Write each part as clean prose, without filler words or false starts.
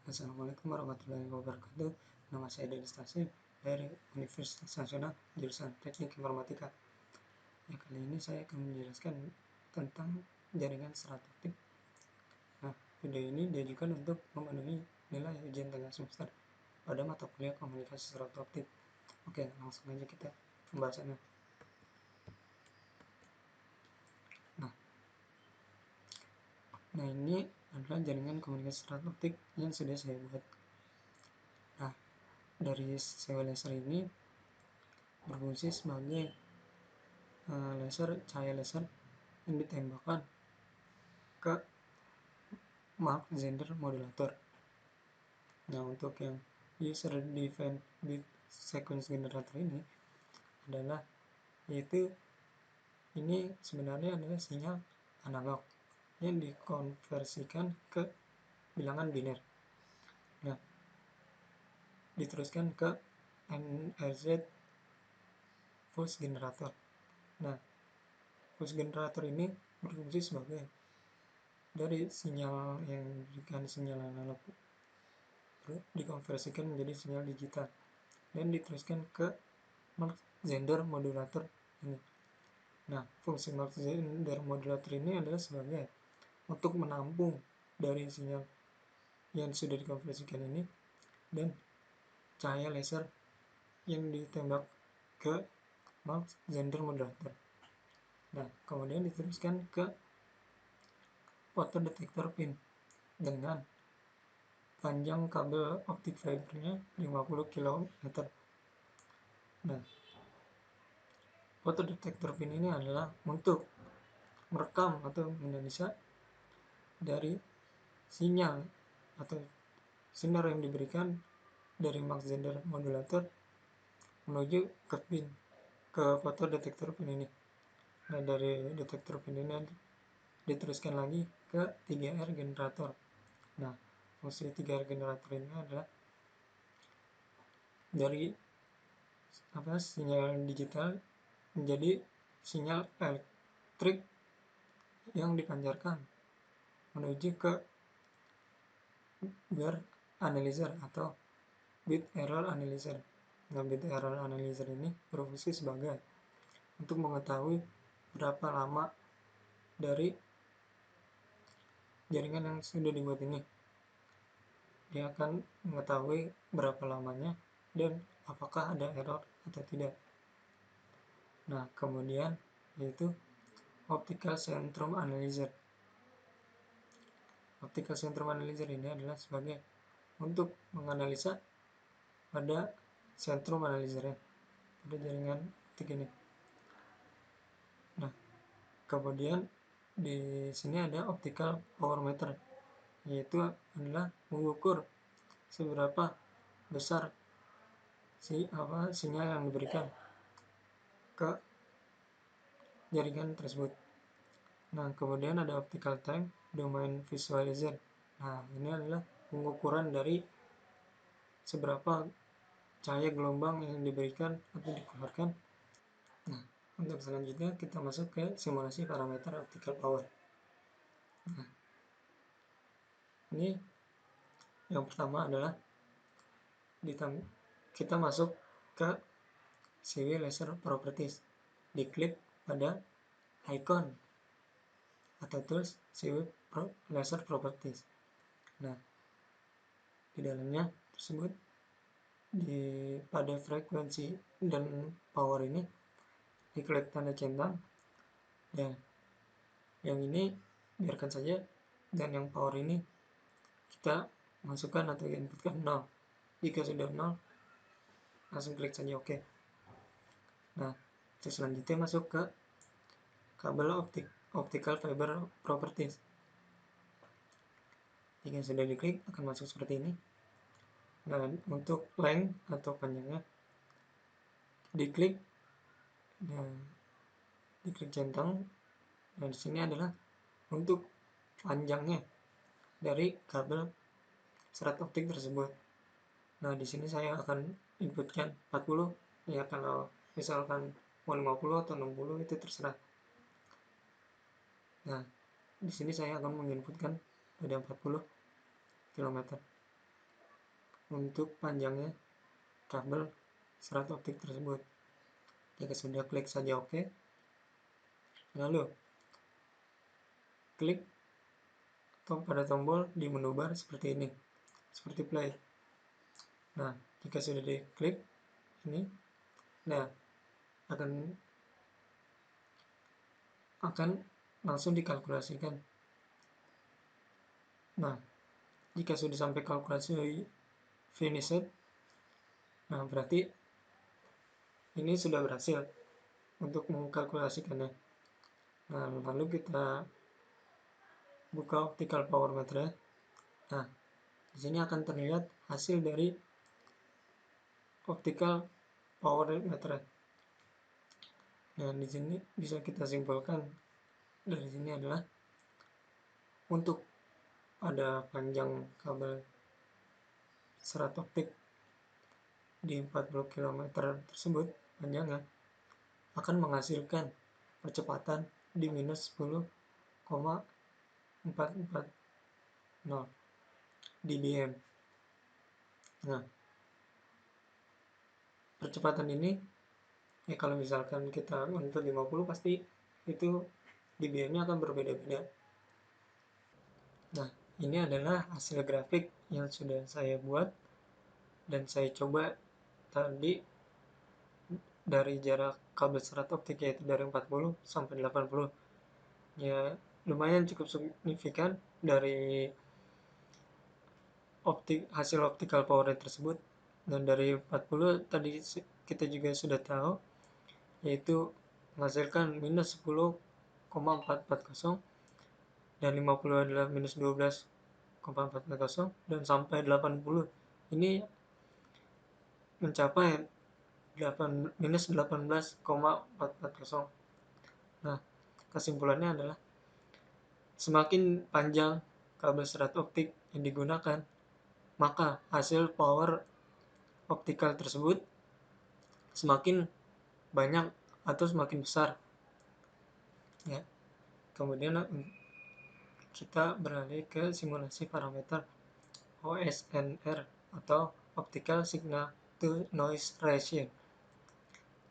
Assalamualaikum warahmatullahi wabarakatuh. Nama saya Denis Taslim dari Universitas Nasional jurusan Teknik Informatika. Kali ini saya akan menjelaskan tentang jaringan serat optik. Video ini diajukan untuk memenuhi nilai ujian tengah semester pada mata kuliah komunikasi serat optik. Oke, langsung aja kita pembahasannya. Nah, ini adalah jaringan komunikasi serat optik yang sudah saya buat. Dari sewa laser ini berfungsi sebagai cahaya laser yang ditembakkan ke Mach Zehnder modulator. Nah, untuk yang user defined bit sequence generator ini adalah ini sebenarnya adalah sinyal analog yang dikonversikan ke bilangan biner. Nah, diteruskan ke NRZ pulse generator. Nah, pulse generator ini berfungsi sebagai dari sinyal yang diberikan sinyal analog dikonversikan menjadi sinyal digital dan diteruskan ke Mach Zehnder modulator ini. Nah, fungsi Mach Zehnder modulator ini adalah sebagai untuk menampung dari sinyal yang sudah dikonversikan ini dan cahaya laser yang ditembak ke Mach Zehnder modulator. Nah, kemudian diteruskan ke fotodetektor pin dengan panjang kabel optik fibernya 50 km. Nah, fotodetektor pin ini adalah untuk merekam atau menganalisa dari sinyal atau sinar yang diberikan dari Mach Zehnder modulator menuju ke fotodetektor pin ini. Nah, dari detektor pin ini diteruskan lagi ke 3R generator. Nah, fungsi 3R generator ini adalah dari sinyal digital menjadi sinyal elektrik yang dipancarkan menuju ke BER analyzer atau bit error analyzer. Nah, bit error analyzer ini berfungsi sebagai untuk mengetahui berapa lama dari jaringan yang sudah dibuat ini. Dia akan mengetahui berapa lamanya dan apakah ada error atau tidak. Nah, kemudian yaitu optical centrum analyzer. Optical centrum analyzer ini adalah sebagai untuk menganalisa pada centrum analyzer pada jaringan optik ini. Nah, kemudian di sini ada optical power meter, yaitu adalah mengukur seberapa besar sinyal yang diberikan ke jaringan tersebut. Nah, kemudian ada optical time domain visualizer. Nah, ini adalah pengukuran dari seberapa cahaya gelombang yang diberikan atau dikeluarkan. Nah, untuk selanjutnya kita masuk ke simulasi parameter optical power. Nah, ini yang pertama adalah kita masuk ke CW laser properties, diklik pada icon atau tools CW laser properties. Nah, di dalamnya tersebut pada frekuensi dan power ini diklik tanda centang, dan yang ini biarkan saja, dan yang power ini kita masukkan atau inputkan 0. Jika sudah 0, langsung klik saja OK. Nah, selanjutnya masuk ke kabel optical fiber properties. Jika sudah diklik akan masuk seperti ini. Nah, untuk length atau panjangnya diklik centang. Nah, di sini adalah untuk panjangnya dari kabel serat optik tersebut. Nah, di sini saya akan inputkan 40. Ya, kalau misalkan mau 50 atau 60 itu terserah. Nah, di sini saya akan menginputkan pada 40 km. untuk panjangnya kabel serat optik tersebut. Jika sudah, klik saja OK, lalu klik pada tombol di menu bar seperti ini, seperti play. Nah, jika sudah diklik ini, nah akan langsung dikalkulasikan. Nah, jika sudah sampai kalkulasi finished, nah berarti ini sudah berhasil untuk mengkalkulasikannya. Nah, lalu kita buka optical power meter. Nah, di sini akan terlihat hasil dari optical power meter. Nah, di sini bisa kita simpulkan dari sini adalah untuk pada panjang kabel serat optik di 40 km tersebut panjangnya akan menghasilkan percepatan di minus 10,440 dBm. Nah, percepatan ini ya kalau misalkan kita untuk 50 pasti itu dBm-nya akan berbeda-beda. Nah, ini adalah hasil grafik yang sudah saya buat dan saya coba tadi dari jarak kabel serat optik, yaitu dari 40 sampai 80. Ya, lumayan cukup signifikan dari hasil optical power tersebut. Dan dari 40 tadi kita juga sudah tahu, yaitu menghasilkan minus 10,440, dan 50 adalah minus 12,440, dan sampai 80 ini mencapai minus 18,440. Nah, kesimpulannya adalah semakin panjang kabel serat optik yang digunakan, maka hasil power optikal tersebut semakin banyak atau semakin besar. Ya. Kemudian kita beralih ke simulasi parameter OSNR atau Optical Signal to Noise Ratio.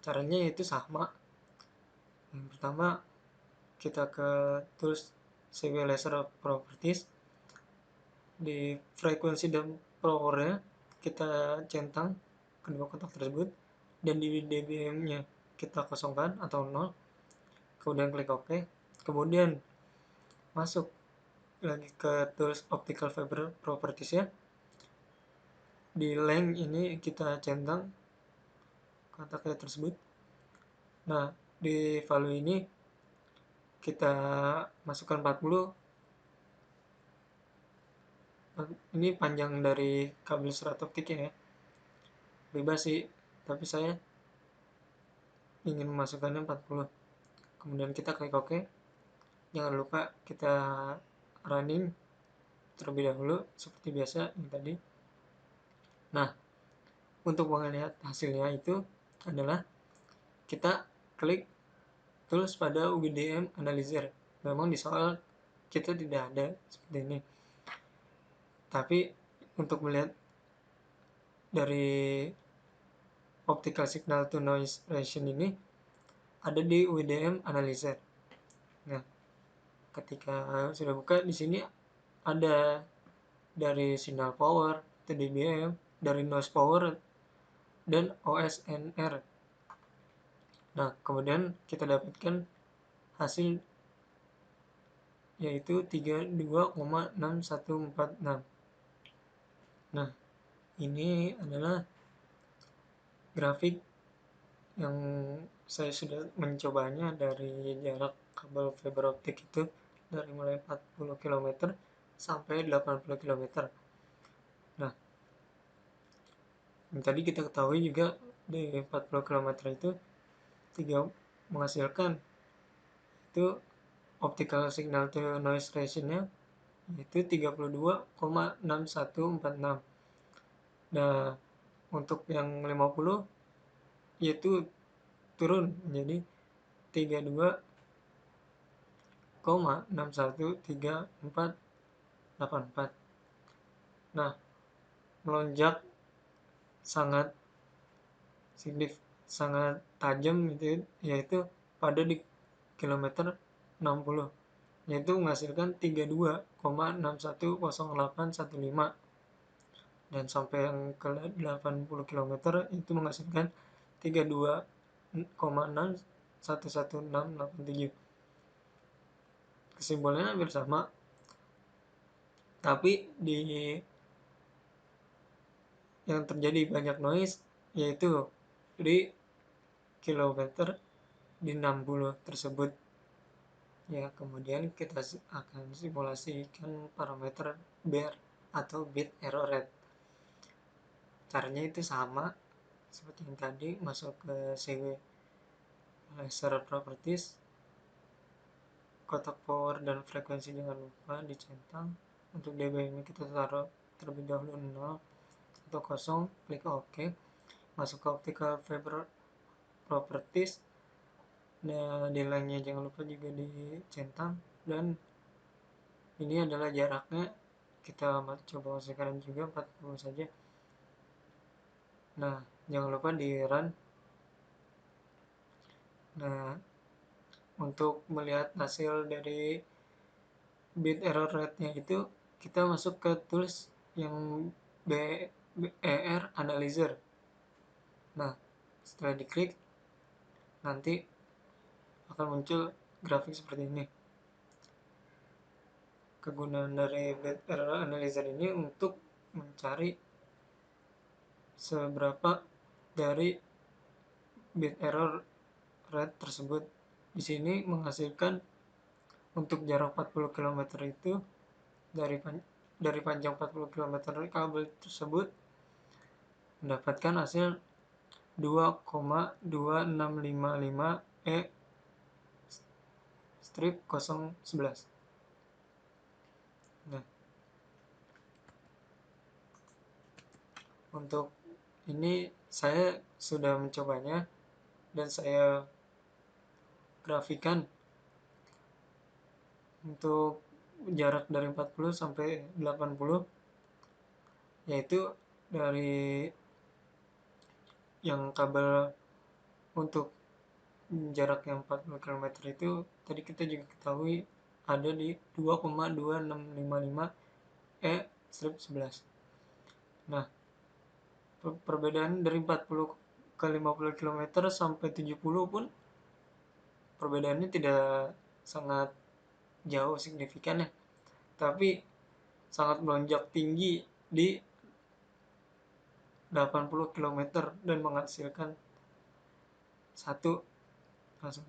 Caranya yaitu sama. Yang pertama, kita ke tools CV Laser Properties. Di frekuensi dan powernya kita centang kedua kotak tersebut, dan di dBm-nya kita kosongkan atau 0. Kemudian klik OK. Kemudian masuk lagi ke tools Optical Fiber Properties ya. Di length ini kita centang kotaknya tersebut. Nah, di value ini kita masukkan 40. Ini panjang dari kabel serat optiknya ya. Bebas sih, tapi saya ingin memasukkannya 40. Kemudian kita klik OK. Jangan lupa kita running terlebih dahulu seperti biasa yang tadi. Nah, untuk melihat hasilnya itu adalah kita klik tools pada UGDM Analyzer. Memang di soal kita tidak ada seperti ini, tapi untuk melihat dari optical signal to noise ratio ini ada di UGDM Analyzer. Nah, ketika sudah buka, di sini ada dari signal power, dBm, dari noise power, dan OSNR. Nah, kemudian kita dapatkan hasil yaitu 32,6146. Nah, ini adalah grafik yang saya sudah mencobanya dari jarak kabel fiber optik itu dari mulai 40 km sampai 80 km. Nah, yang tadi kita ketahui juga di 40 km itu menghasilkan itu optical signal to noise ratio-nya yaitu 32,6146. Nah, untuk yang 50 yaitu turun menjadi 32,613484. Nah, melonjak sangat sangat tajam gitu, yaitu pada di kilometer 60, yaitu menghasilkan 32,610815, dan sampai yang ke 80 km itu menghasilkan 32,611687. Kesimpulannya hampir sama, tapi di yang terjadi banyak noise yaitu di kilometer di 60 tersebut. Ya, kemudian kita akan simulasikan parameter BER atau bit error rate. Caranya itu sama seperti yang tadi, masuk ke CW laser properties, kotak power dan frekuensi jangan lupa dicentang. Untuk dB ini kita taruh terlebih dahulu 0 atau 0, klik OK. Masuk ke optical fiber properties, nah nilainya jangan lupa juga dicentang, dan ini adalah jaraknya, kita coba masukkan juga 40 saja. Nah, jangan lupa di run. Nah, untuk melihat hasil dari bit error rate-nya itu, kita masuk ke tools yang BER Analyzer. Nah, setelah diklik, nanti akan muncul grafik seperti ini. Kegunaan dari bit error Analyzer ini untuk mencari seberapa dari bit error rate tersebut. Di sini menghasilkan untuk jarak 40 km itu dari panjang 40 km kabel tersebut mendapatkan hasil 2,2655 E strip 011. Nah, untuk ini saya sudah mencobanya dan saya grafikan untuk jarak dari 40 sampai 80, yaitu dari yang kabel untuk jarak yang 40 km itu tadi kita juga ketahui ada di 2,2655 E strip 11. Nah, perbedaan dari 40 ke 50 km sampai 70 pun perbedaannya tidak sangat jauh signifikan ya, tapi sangat melonjak tinggi di 80 km dan menghasilkan satu langsung.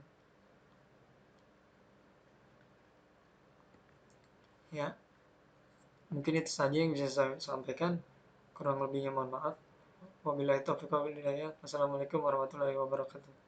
Ya, mungkin itu saja yang bisa saya sampaikan, kurang lebihnya mohon maaf. Wabillahi taufiq wal hidayah. Wassalamualaikum warahmatullahi wabarakatuh.